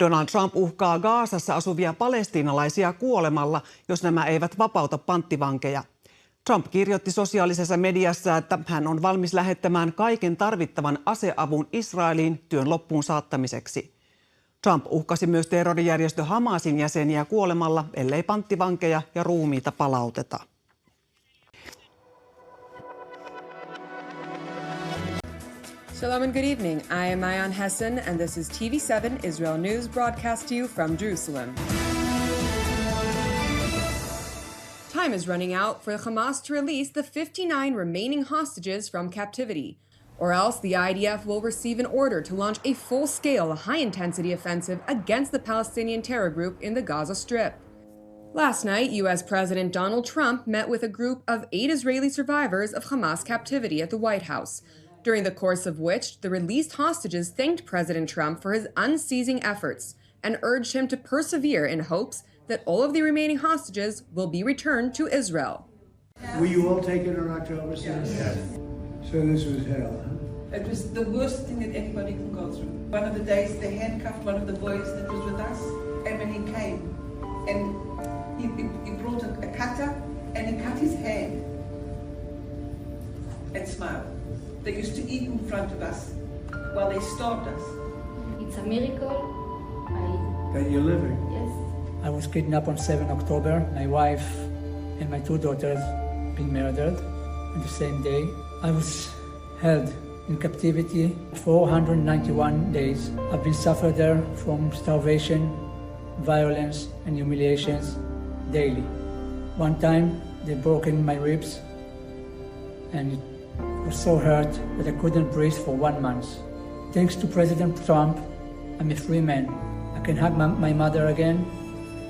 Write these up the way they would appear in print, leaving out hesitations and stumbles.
Donald Trump uhkaa Gazassa asuvia palestiinalaisia kuolemalla, jos nämä eivät vapauta panttivankeja. Trump kirjoitti sosiaalisessa mediassa, että hän on valmis lähettämään kaiken tarvittavan aseavun Israeliin työn loppuun saattamiseksi. Trump uhkasi myös terrorijärjestö Hamasin jäseniä kuolemalla, ellei panttivankeja ja ruumiita palauteta. Shalom and good evening. I am Mayan Hessen, and this is TV7 Israel News broadcast to you from Jerusalem. Time is running out for Hamas to release the 59 remaining hostages from captivity, or else the IDF will receive an order to launch a full-scale, high-intensity offensive against the Palestinian terror group in the Gaza Strip. Last night, U.S. President Donald Trump met with a group of 8 Israeli survivors of Hamas captivity at the White House, during the course of which the released hostages thanked President Trump for his unceasing efforts and urged him to persevere in hopes that all of the remaining hostages will be returned to Israel. Were you all taken on October 6th? Yes. So this was hell, huh? It was the worst thing that anybody can go through. One of the days they handcuffed one of the boys that was with us, and when he came, and he brought a cutter, and he cut his hand and smiled. They used to eat in front of us while they starved us. It's a miracle. That you're living? Yes. I was kidnapped on 7 October. My wife and my 2 daughters been murdered on the same day. I was held in captivity 491 days. I've been suffered there from starvation, violence and humiliations daily. One time they broken my ribs and it was so hurt that I couldn't breathe for 1 month. Thanks to President Trump, I'm a free man. I can hug my mother again.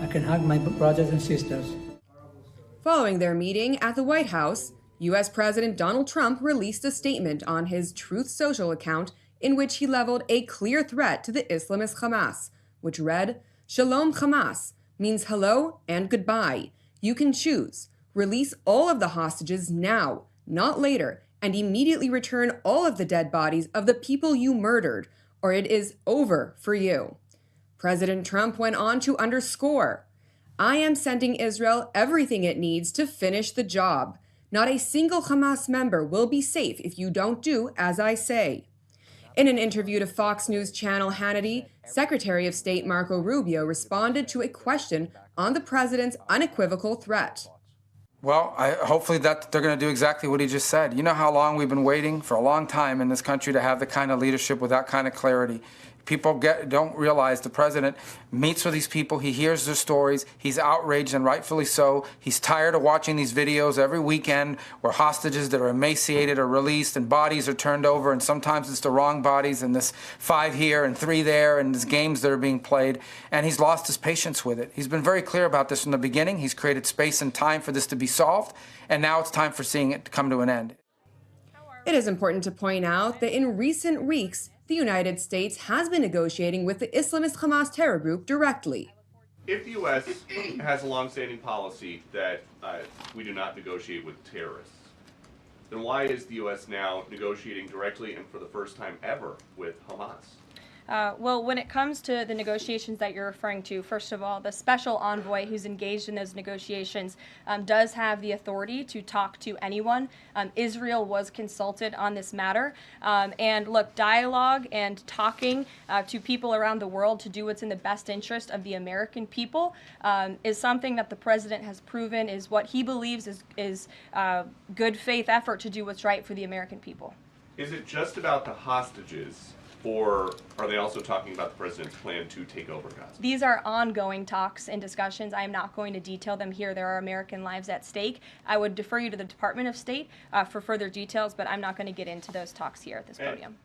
I can hug my brothers and sisters. Following their meeting at the White House, U.S. President Donald Trump released a statement on his Truth Social account in which he leveled a clear threat to the Islamist Hamas, which read, "Shalom Hamas," means hello and goodbye. You can choose. Release all of the hostages now, not later, and immediately return all of the dead bodies of the people you murdered, or it is over for you. President Trump went on to underscore, "I am sending Israel everything it needs to finish the job. Not a single Hamas member will be safe if you don't do as I say." In an interview to Fox News channel Hannity, Secretary of State Marco Rubio responded to a question on the president's unequivocal threat. Well, hopefully that they're going to do exactly what he just said. You know how long we've been waiting for a long time in this country to have the kind of leadership with that kind of clarity. People don't realize the president meets with these people. He hears their stories. He's outraged, and rightfully so. He's tired of watching these videos every weekend where hostages that are emaciated are released and bodies are turned over, and sometimes it's the wrong bodies, and this 5 here and 3 there, and these games that are being played. And he's lost his patience with it. He's been very clear about this from the beginning. He's created space and time for this to be solved, and now it's time for seeing it to come to an end. It is important to point out that in recent weeks, the United States has been negotiating with the Islamist Hamas terror group directly. If the U.S. has a longstanding policy that we do not negotiate with terrorists, then why is the U.S. now negotiating directly and for the first time ever with Hamas? Well, when it comes to the negotiations that you're referring to, first of all, the special envoy who's engaged in those negotiations does have the authority to talk to anyone. Israel was consulted on this matter. And look, dialogue and talking to people around the world to do what's in the best interest of the American people is something that the president has proven is what he believes is good faith effort to do what's right for the American people. Is it just about the hostages? Or are they also talking about the president's plan to take over Gaza? These are ongoing talks and discussions. I am not going to detail them here. There are American lives at stake. I would defer you to the Department of State for further details, but I'm not going to get into those talks here at this podium.